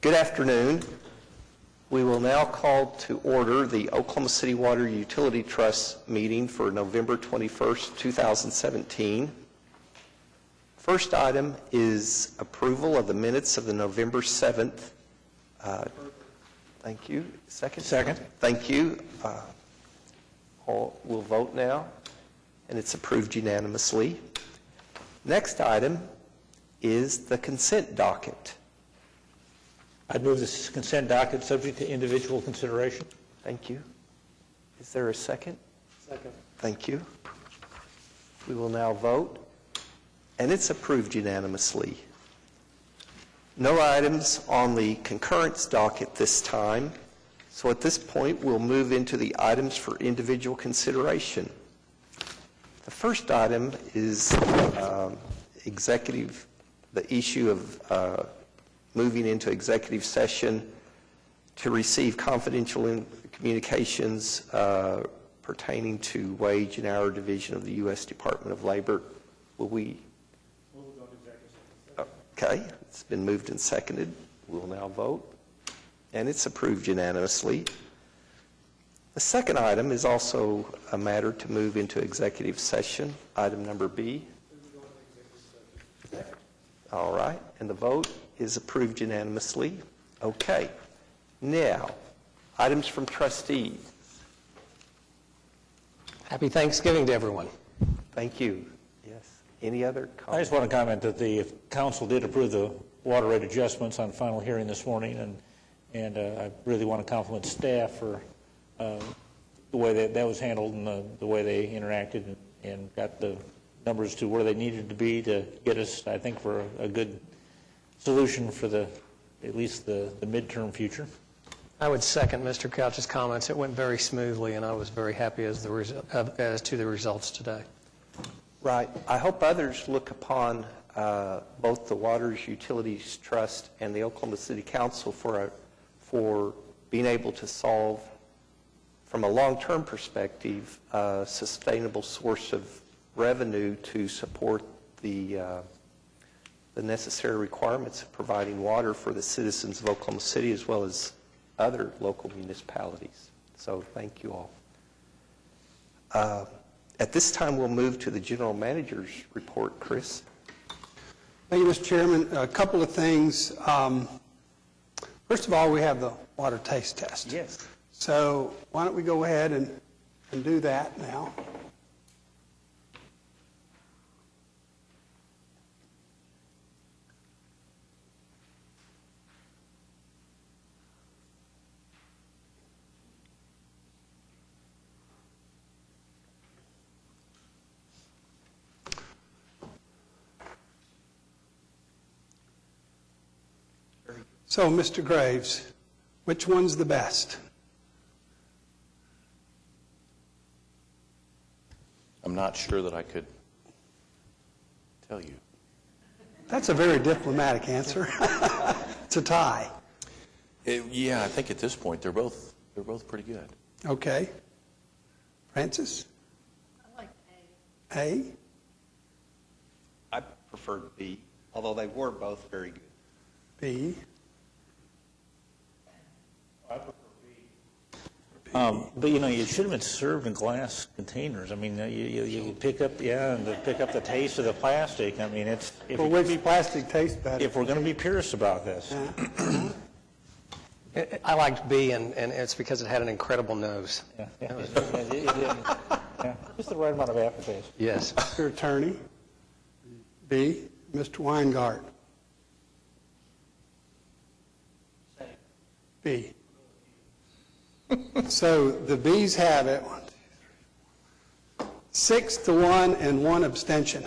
Good afternoon. We will now call to order the Oklahoma City Water Utility Trust meeting for November 21st, 2017. First item is approval of the minutes of the November 7th. Thank you. Second? Second. Thank you. We'll vote now, and it's approved unanimously. Next item is the consent docket. I'd move this consent docket subject to individual consideration. Thank you. Is there a second? Second. Thank you. We will now vote, and it's approved unanimously. No items on the concurrence docket this time, so at this point we'll move into the items for individual consideration. The first item is the issue of moving into executive session to receive confidential communications pertaining to wage and hour division of the U.S. Department of Labor. Will we? Okay, it's been moved and seconded. We'll now vote, and it's approved unanimously. The second item is also a matter to move into executive session, item number B. All right, and the vote is approved unanimously. Okay, now, items from trustees. Happy Thanksgiving to everyone. Thank you. Yes. Any other comments? I just want to comment that the council did approve the water rate adjustments on final hearing this morning, and I really want to compliment staff for the way that was handled and the way they interacted and got the numbers to where they needed to be to get us, I think, for a good solution for at least the midterm future. I would second Mr. Couch's comments. It went very smoothly, and I was very happy as to the results today. Right. I hope others look upon both the Waters Utilities Trust and the Oklahoma City Council for being able to solve, from a long-term perspective, a sustainable source of revenue to support the necessary requirements of providing water for the citizens of Oklahoma City as well as other local municipalities. So thank you all. At this time, we'll move to the General Manager's report. Chris? Thank you, Mr. Chairman. A couple of things. First of all, we have the water taste test. Yes. So why don't we go ahead and do that now. So, Mr. Graves, which one's the best? I'm not sure that I could tell you. That's a very diplomatic answer. It's a tie. Yeah, I think at this point they're both pretty good. Okay. Francis? I like A. A? I preferred B, although they were both very good. B? I prefer B. But you should have been served in glass containers. I mean, you pick up, and pick up the taste of the plastic. I mean, it's. Well, which plastic tastes better? If we're going to be purists about this. I liked B, and it's because it had an incredible nose. Yeah. Just the right amount of aftertaste. Yes. Mr. Attorney? B? Mr. Weingart? B. So the Bs have it. 6-1 and 1 abstention.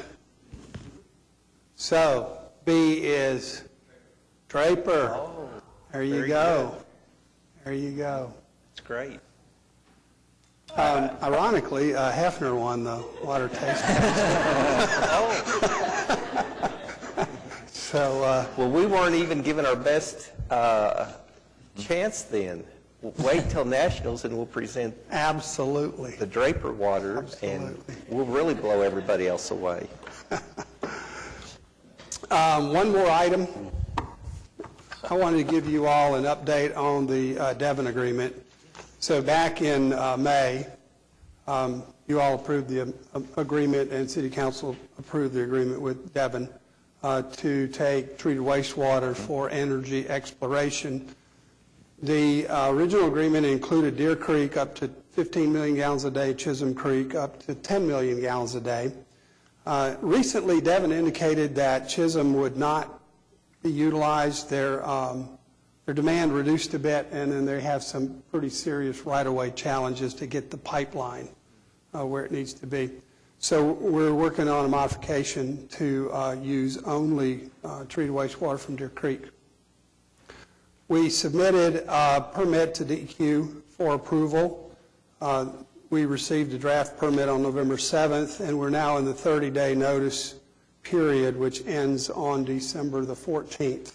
So B is Draper. Oh, there you very go. good. There you go. That's great. Ironically, Hefner won the water taste test. So, Well, we weren't even given our best chance then. Wait till Nationals and we'll present absolutely. the Draper water, and we'll really blow everybody else away. One more item. I wanted to give you all an update on the Devon agreement. So back in May, you all approved the agreement, and City Council approved the agreement with Devon to take treated wastewater for energy exploration. The original agreement included Deer Creek up to 15 million gallons a day, Chisholm Creek up to 10 million gallons a day. Recently, Devon indicated that Chisholm would not be utilized. Their demand reduced a bit, and then they have some pretty serious right-of-way challenges to get the pipeline where it needs to be. So we're working on a modification to use only treated wastewater from Deer Creek. We submitted a permit to DEQ for approval. We received a draft permit on November 7th, and we're now in the 30-day notice period, which ends on December the 14th.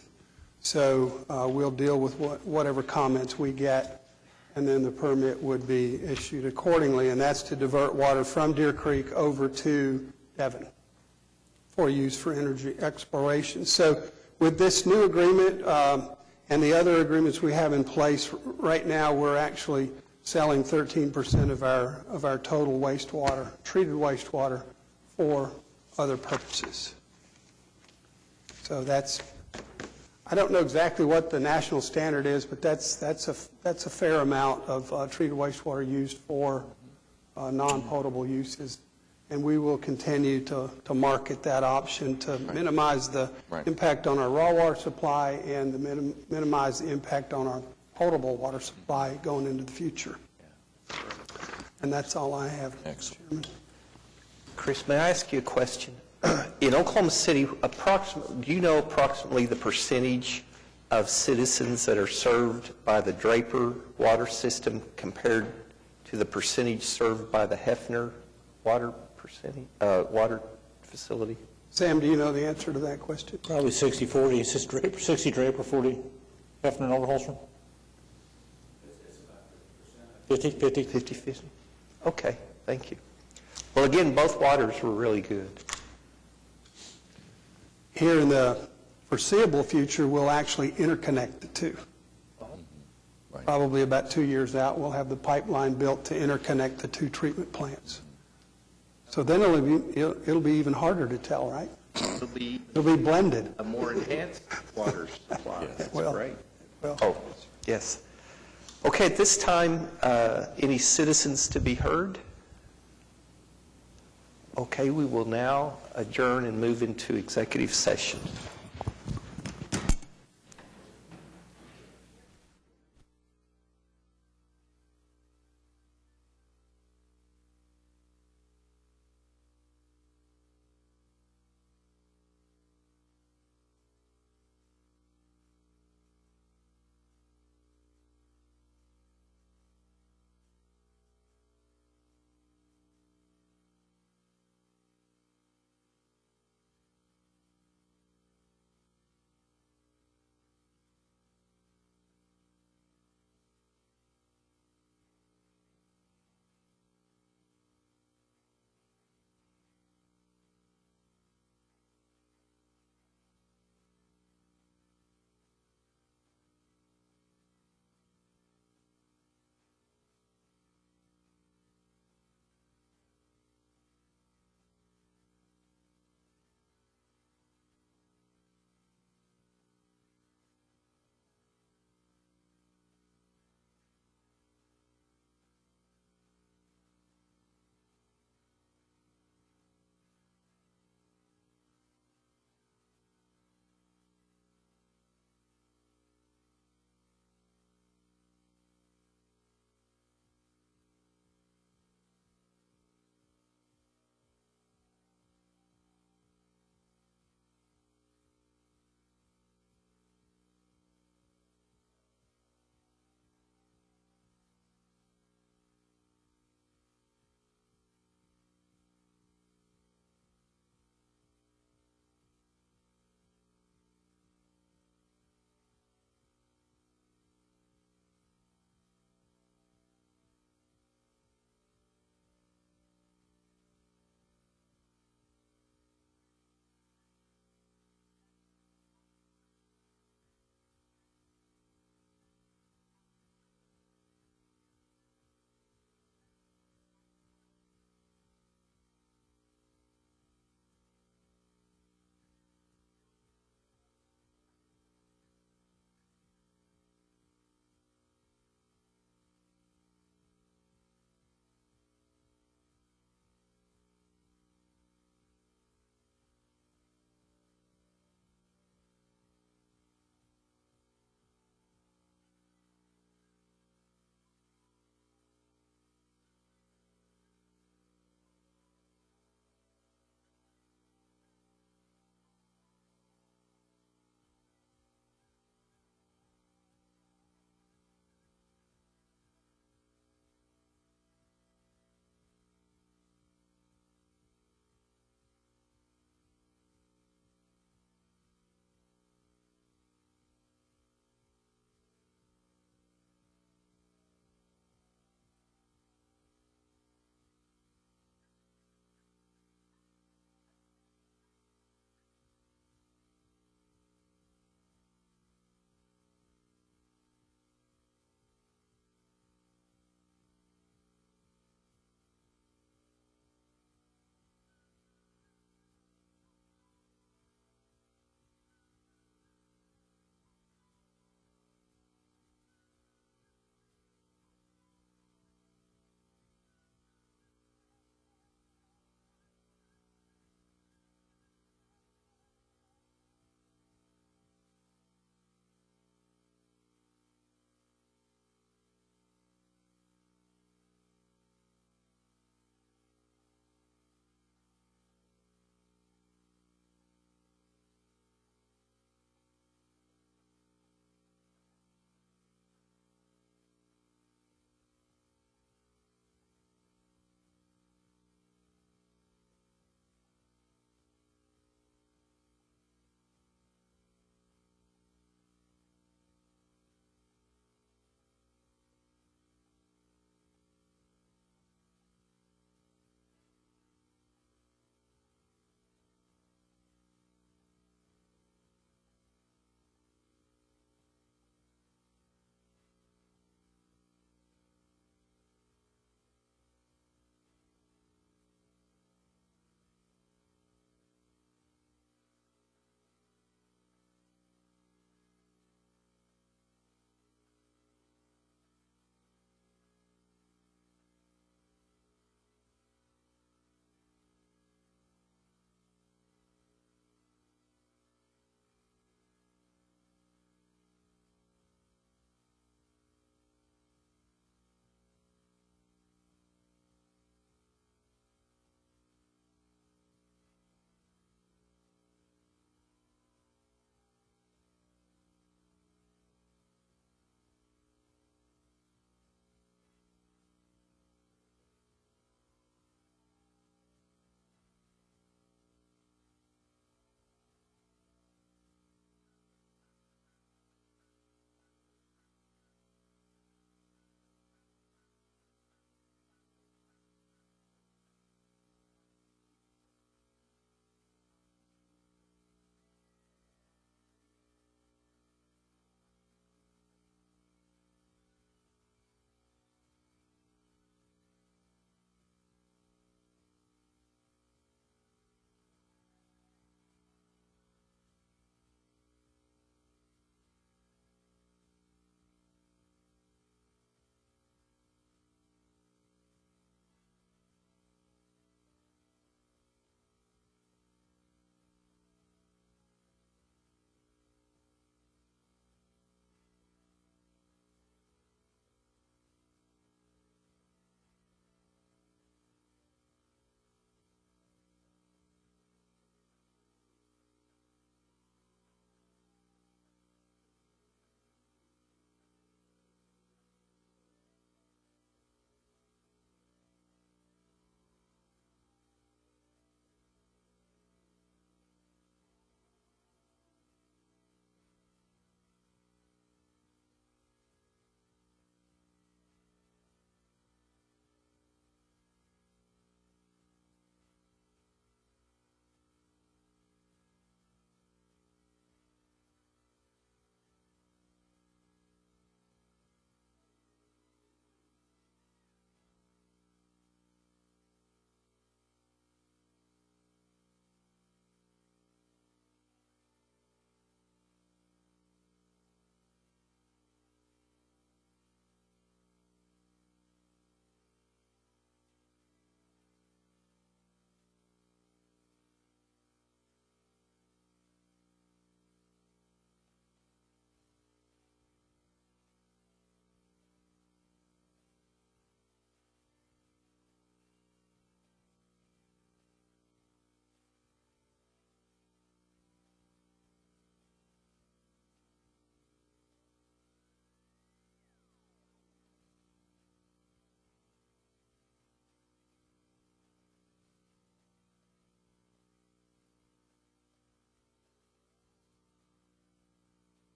So we'll deal with whatever comments we get, and then the permit would be issued accordingly, and that's to divert water from Deer Creek over to Devon for use for energy exploration. So with this new agreement and the other agreements we have in place, right now we're actually selling 13% of our total wastewater, treated wastewater, for other purposes. So that's, I don't know exactly what the national standard is, but that's a fair amount of treated wastewater used for non-potable uses, and we will continue to market that option to minimize the impact on our raw water supply and to minimize the impact on our potable water supply going into the future. And that's all I have, Mr. Chairman. Chris, may I ask you a question? In Oklahoma City, do you know approximately the percentage of citizens that are served by the Draper water system compared to the percentage served by the Hefner water facility? Sam, do you know the answer to that question? Probably 60-40, 60 Draper, 40 Hefner and Overholser. 50-50. 50-50? Okay, thank you. Well, again, both waters were really good. Here in the foreseeable future, we'll actually interconnect the two. Right. Probably about 2 years out, we'll have the pipeline built to interconnect the two treatment plants. So then it'll be even harder to tell, right? It'll be It'll be blended. a more enhanced water supply. That's Well, great. well. Oh, yes. Okay, at this time, any citizens to be heard? Okay, we will now adjourn and move into executive session.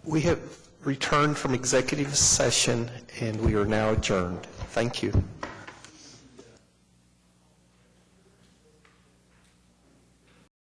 We have returned from executive session, and we are now adjourned. Thank you.